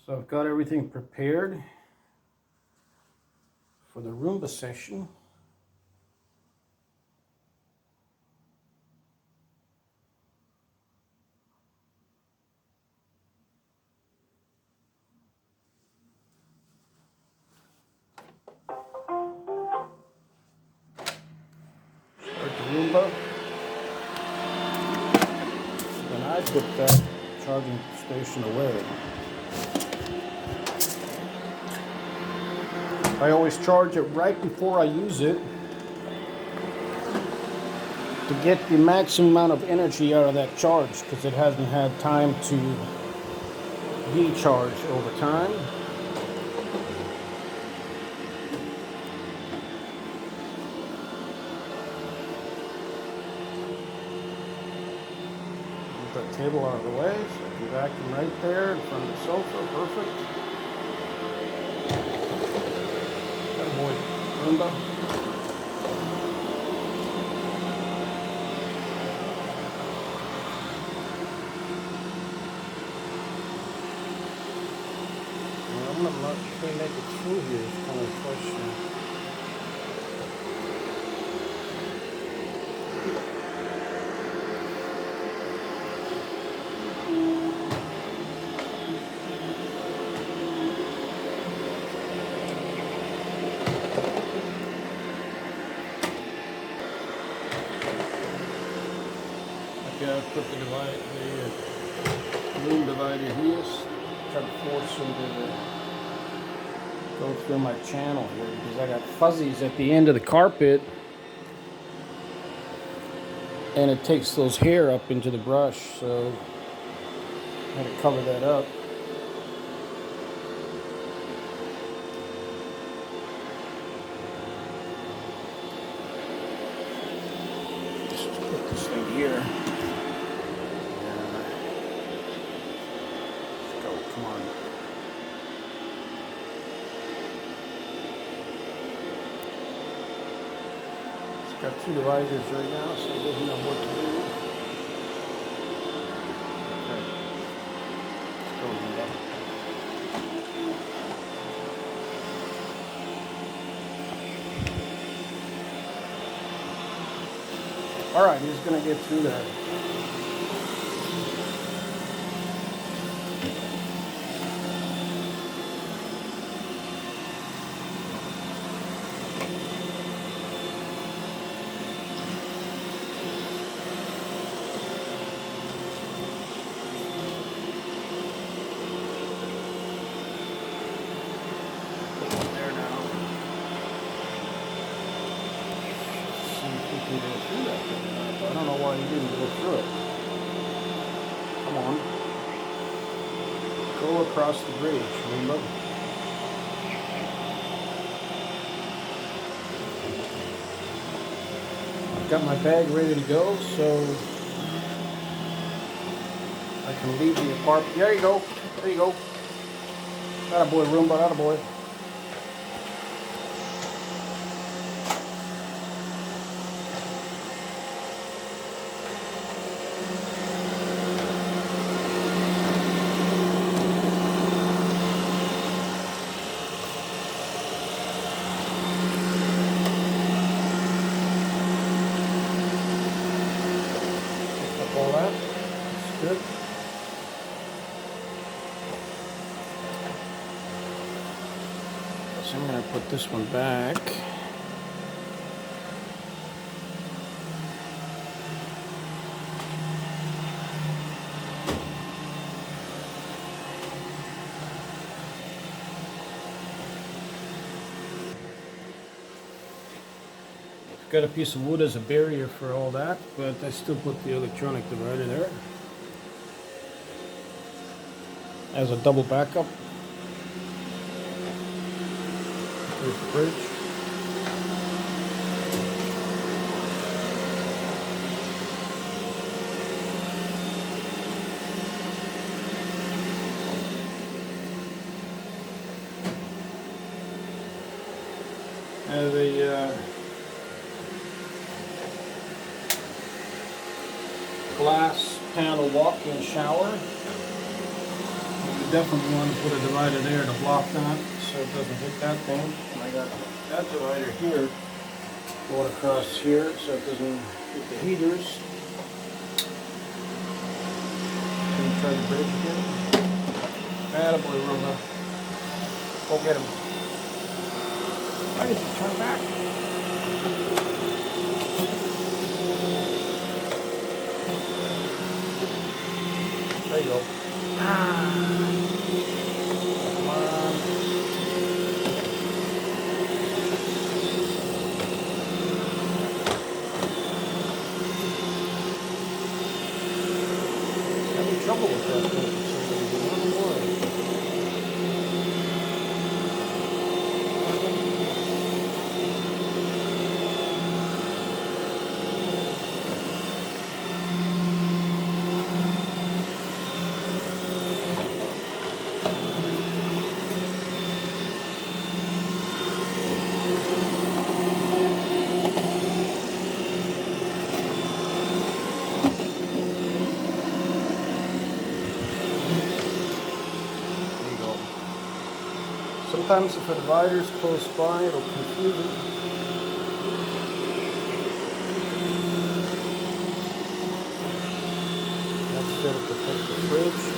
So I've got everything prepared for the Roomba session. Start the Roomba. Then I put that charging station away. I always charge it right before I use it to get the maximum amount of energy out of that charge, because it hasn't had time to decharge over time. Move that table out of the way so I can vacuum right there in front of the sofa. Perfect. That boy, Roomba. I'm not sure I make it through here. It's kind of a question. Okay, I've put the room divider here. Try to force them to go through my channel here because I got fuzzies at the end of the carpet and it takes those hair up into the brush, so I had to cover that up. Let's just put this thing here. Let's go, come on. Got two dividers right now, so it doesn't know what to do. Okay. Let's go with that. Alright, he's going to get through that. Go through that thing. I don't know why he didn't go through it. Come on. Go across the bridge, Roomba. I've got my bag ready to go, so I can leave the apartment. There you go. There you go. Attaboy, Roomba. Attaboy. All that. That's good. So I'm going to put this one back. Got a piece of wood as a barrier for all that, but I still put the electronic divider there as a double backup. Here's the bridge. And the glass panel walk-in shower. You definitely want to put a divider there to block that so it doesn't hit that thing. And I got that divider here going across here so it doesn't hit the heaters. Can you try the bridge again? Attaboy, Roomba. Go get him. Why did you turn back? There you go. Come on. Having trouble with that thing for some reason. I don't know why. Sometimes if a divider is close by, it'll confuse it. That's there to protect the fridge.